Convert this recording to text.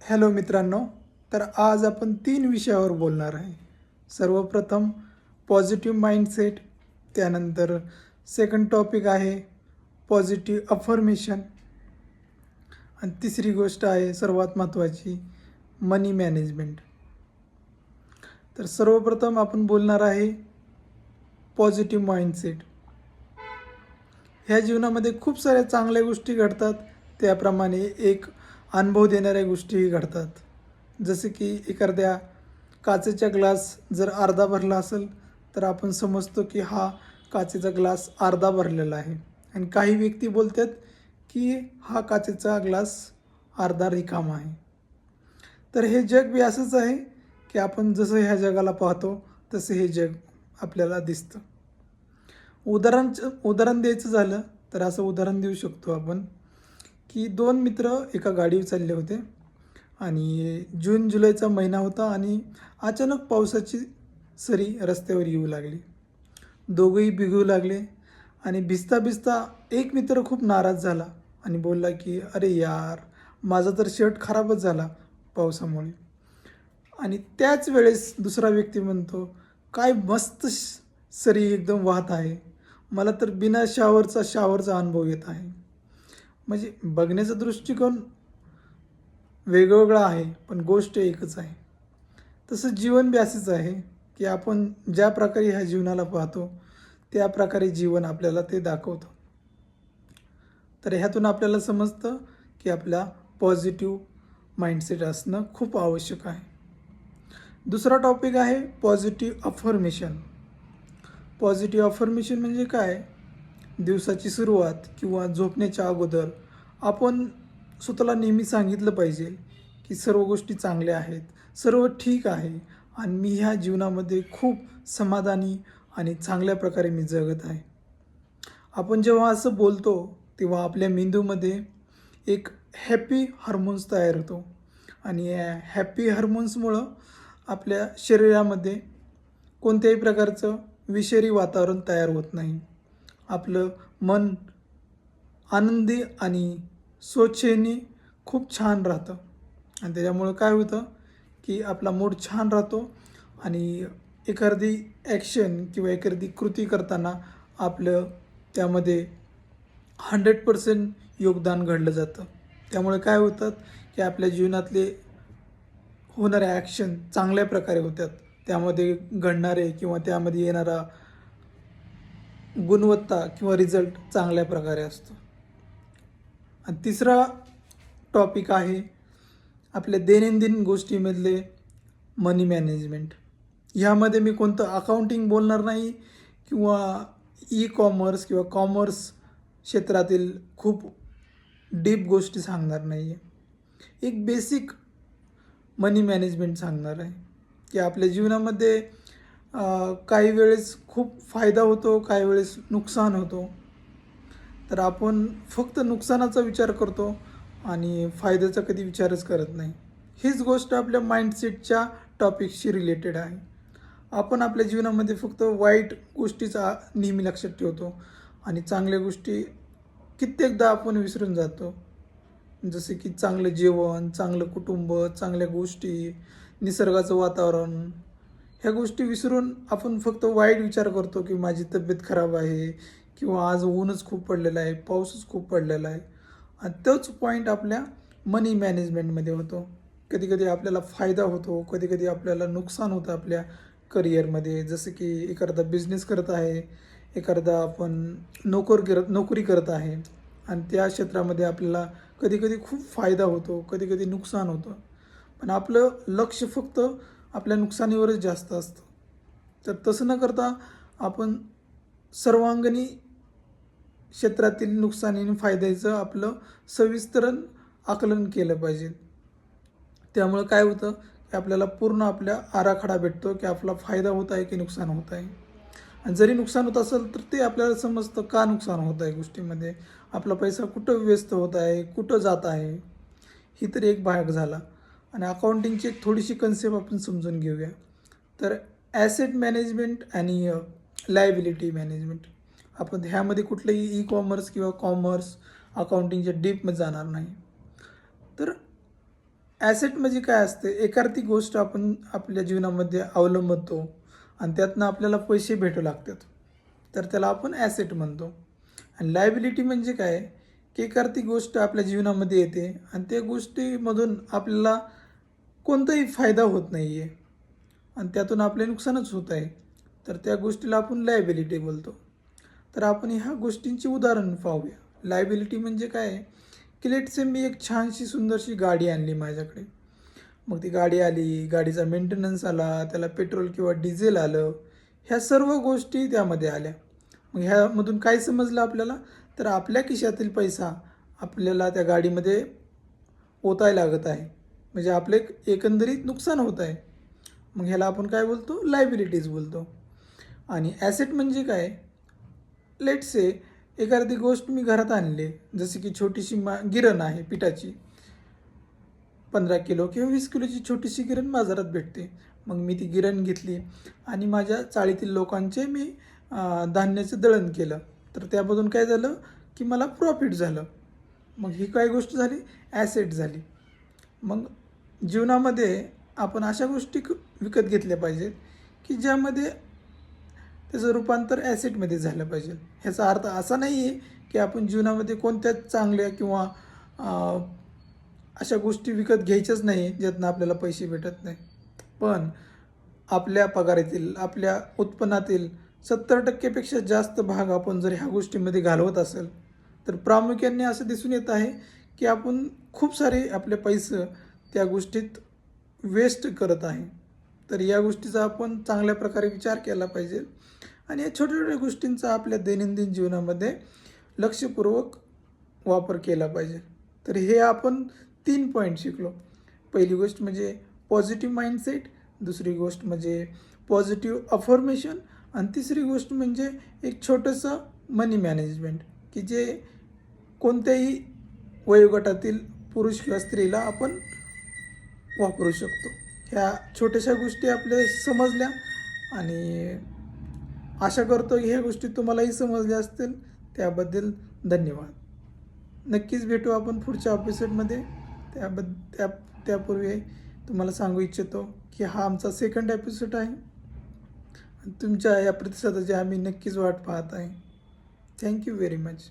Hello मित्रांनो. तर आज आपण 3 विषयावर बोलणार आहे. सर्वप्रथम पॉझिटिव्ह माइंडसेट, त्यानंतर सेकंड टॉपिक आहे पॉझिटिव्ह अफर्मेशन आणि तिसरी गोष्ट आहे सर्वात महत्त्वाची मनी मॅनेजमेंट. तर सर्वप्रथम आपण बोलणार आहे पॉझिटिव्ह माइंडसेट. ह्या जीवनामध्ये खूप साऱ्या चांगल्या गोष्टी घडतात, त्याप्रमाणे एक अनुभव देणाऱ्या गोष्टीही घडतात. जसे की एखाद्या काचेचा ग्लास जर अर्धा भरला असेल तर आपण समजतो की हा काचेचा ग्लास अर्धा भरलेला आहे, आणि काही व्यक्ती बोलतात की हा काचेचा ग्लास अर्धा रिकामा आहे. तर हे जग बी असंच आहे की आपण जसं ह्या जगाला पाहतो तसं हे जग आपल्याला दिसतं. उदाहरण द्यायचं झालं तर असं उदाहरण देऊ शकतो आपण की दोन मित्र एका गाडीवर चालले होते, आणि जून जुलैचा महिना होता आणि अचानक पावसाची सरी रस्त्यावर येऊ लागली. दोघंही भिगू लागले, आणि भिजता भिजता एक मित्र खूप नाराज झाला आणि बोलला की अरे यार, माझा तर शर्ट खराबच झाला पावसामुळे. आणि त्याच वेळेस दुसरा व्यक्ती म्हणतो, काय मस्त सरी एकदम वाहत आहे, मला तर बिना शावरचा अनुभव येत आहे. म्हणजे बघण्याचा दृष्टिकोन वेगवेगळा आहे, पण गोष्ट एकच आहे. तसं जीवन बी असंच आहे की आपण ज्या प्रकारे ह्या जीवनाला पाहतो त्या प्रकारे जीवन आपल्याला ते दाखवतं. तर ह्यातून आपल्याला समजतं की आपला पॉझिटिव्ह माइंडसेट असणं खूप आवश्यक आहे. दुसरा टॉपिक आहे पॉझिटिव्ह अफर्मेशन. पॉझिटिव्ह अफर्मेशन म्हणजे काय? दिवसाची सुरुवात किंवा झोपण्याच्या अगोदर आपण स्वतःला नेहमी सांगितलं पाहिजे की सर्व गोष्टी चांगल्या आहेत, सर्व ठीक आहे, आणि मी ह्या जीवनामध्ये खूप समाधानी आणि चांगल्या प्रकारे मी जगत आहे. आपण जेव्हा असं बोलतो तेव्हा आपल्या मेंदूमध्ये एक हॅपी हार्मोन्स तयार होतो, आणि या हॅपी हार्मोन्समुळं आपल्या शरीरामध्ये कोणत्याही प्रकारचं विषारी वातावरण तयार होत नाही. आपलं मन आनंदी आणि स्वच्छेने खूप छान राहतं, आणि त्याच्यामुळं काय होतं की आपला मूड छान राहतो, आणि एखादी ॲक्शन किंवा एखादी कृती करताना आपलं त्यामध्ये 100% योगदान घडलं जातं. त्यामुळे काय होतात की आपल्या जीवनातले होणारे ॲक्शन चांगल्या प्रकारे होतात. त्यामध्ये घडणारे किंवा त्यामध्ये येणारा गुणवत्ता किंवा रिझल्ट चांगल्या प्रकारे असतो. आणि तिसरा टॉपिक आहे आपल्या दैनंदिन गोष्टीमधले मनी मॅनेजमेंट. ह्यामध्ये मी कोणतं अकाउंटिंग बोलणार नाही किंवा ई कॉमर्स किंवा कॉमर्स क्षेत्रातील खूप डीप गोष्टी सांगणार नाही आहे. एक बेसिक मनी मॅनेजमेंट सांगणार आहे की आपल्या जीवनामध्ये काही वेळेस खूप फायदा होतो, काही वेळेस नुकसान होतो. तर आपण फक्त नुकसानाचा विचार करतो आणि फायद्याचा कधी विचारच करत नाही. हीच गोष्ट आपल्या माइंडसेटच्या टॉपिकशी रिलेटेड आहे. आपण आपल्या जीवनामध्ये फक्त वाईट गोष्टीचा नेहमी लक्षात ठेवतो, आणि चांगल्या गोष्टी कित्येकदा आपण विसरून जातो. जसे की चांगलं जेवण, चांगलं कुटुंब, चांगल्या गोष्टी, निसर्गाचं वातावरण, ह्या गोष्टी विसरून आपण फक्त वाईट विचार करतो की माझी तब्येत खराब आहे, किंवा आज ऊनच खूप पडलेलं आहे, पाऊसच खूप पडलेला आहे. आणि तोच पॉईंट आपल्या मनी मॅनेजमेंटमध्ये होतो. कधीकधी आपल्याला फायदा होतो, कधीकधी आपल्याला नुकसान होतं आपल्या करिअरमध्ये. जसं की एखादा बिझनेस करत आहे, एखादा आपण नोकरी करत आहे, आणि त्या क्षेत्रामध्ये आपल्याला कधीकधी खूप फायदा होतो, कधीकधी नुकसान होतं. पण आपलं लक्ष फक्त आपल्या नुकसानीवरच जास्त असतं. तर तसं न करता आपण सर्वांगीण क्षेत्रातील नुकसान आणि फायद्याचं आपलं सविस्तरण आकलन केलं पाहिजे. त्यामुळं काय होतं की आपल्याला पूर्ण आपल्या आराखडा भेटतो की आपला फायदा होत आहे की नुकसान होत आहे. आणि जरी नुकसान होत असेल तर ते आपल्याला समजतं का नुकसान होत आहे गोष्टीमध्ये, आपला पैसा कुठं व्यस्त होत आहे, कुठं जात आहे. ही तर एक भाग झाला. आणि अकाउंटिंगची एक थोडीशी कन्सेप्ट आपण समजून घेऊया. तर ॲसेट मॅनेजमेंट आणि लायबिलिटी मॅनेजमेंट. आपण ह्यामध्ये कुठलंही ई कॉमर्स किंवा कॉमर्स अकाउंटिंगच्या डीपमध्ये जाणार नाही. तर ॲसेट म्हणजे काय असते, एखादी गोष्ट आपण आपल्या जीवनामध्ये अवलंबतो आणि त्यातनं आपल्याला पैसे भेटू लागतात, तर त्याला आपण ॲसेट म्हणतो. आणि लायबिलिटी म्हणजे काय, की एखादी गोष्ट आपल्या जीवनामध्ये येते आणि त्या गोष्टीमधून आपल्याला कोणताही फायदा होत नाही आहे आणि त्यातून आपले नुकसानच होत आहे, तर त्या गोष्टीला आपण लायबिलिटी बोलतो. तर आपण ह्या गोष्टींची उदाहरण पाहूया. लायबिलिटी म्हणजे काय आहे, की लेट्स से मी एक छानशी सुंदरशी गाडी आणली माझ्याकडे. मग ती गाडी आली, गाडीचा मेंटेनन्स आला, त्याला पेट्रोल किंवा डिझेल आलं, ह्या सर्व गोष्टी त्यामध्ये आल्या. मग ह्यामधून काय समजलं आपल्याला, तर आपल्या खिशातील पैसा आपल्याला त्या गाडीमध्ये ओतायला लागत आहे. म्हणजे आपले एकंदरीत नुकसान होत आहे. मग ह्याला आपण काय बोलतो, लायबिलिटीज बोलतो. आणि ॲसेट म्हणजे काय, लेट्स से एखादी गोष्ट मी घरात आणली, जसे की छोटीशी गिरण आहे पिठाची, 15 किलो किंवा 20 किलोची छोटीशी गिरण बाजारात भेटते. मग मी ती गिरण घेतली आणि माझ्या चाळीतील लोकांचे मी धान्याचं दळण केलं, तर त्यामधून काय झालं, की मला प्रॉफिट झालं. मग ही काय गोष्ट झाली, ॲसेट झाली. मग जीवनामध्ये आपण अशा गोष्टी विकत घेतल्या पाहिजेत, की ज्यामध्ये त्याचं रूपांतर ॲसेटमध्ये झालं पाहिजे. ह्याचा अर्थ असा नाही आहे, की आपण जीवनामध्ये कोणत्याच चांगल्या किंवा अशा गोष्टी विकत घ्यायच्याच नाही ज्यातनं आपल्याला पैसे भेटत नाही. पण आपल्या पगारातील, आपल्या उत्पन्नातील 70% जास्त भाग आपण जर ह्या गोष्टींमध्ये घालवत असेल, तर प्रामुख्याने असं दिसून येत आहे, की आपण खूप सारे आपले पैसे त्या गोष्टीत वेस्ट करत आहे. तर या गोष्टीचा आपण चांगल्या प्रकारे विचार केला पाहिजे आणि या छोट्या छोट्या गोष्टींचा आपल्या दैनंदिन जीवनामध्ये लक्षपूर्वक वापर केला पाहिजे. तर हे आपण 3 पॉईंट शिकलो. पहिली गोष्ट म्हणजे पॉझिटिव्ह माइंडसेट, दुसरी गोष्ट म्हणजे पॉझिटिव्ह अफर्मेशन आणि तिसरी गोष्ट म्हणजे एक छोटंसं मनी मॅनेजमेंट, की जे कोणत्याही वयोगटातील पुरुष किंवा स्त्रीला आपण वापरू शकतो. ह्या छोट्याशा गोष्टी आपल्या समजल्या आणि आशा करतो की ह्या गोष्टी तुम्हालाही समजल्या असतील. त्याबद्दल धन्यवाद. नक्कीच भेटू आपण पुढच्या एपिसोडमध्ये. त्या त्यापूर्वी तुम्हाला सांगू इच्छितो की हा आमचा सेकंड एपिसोड आहे. तुमच्या या प्रतिसादाची आम्ही नक्कीच वाट पाहत आहे. Thank you very much.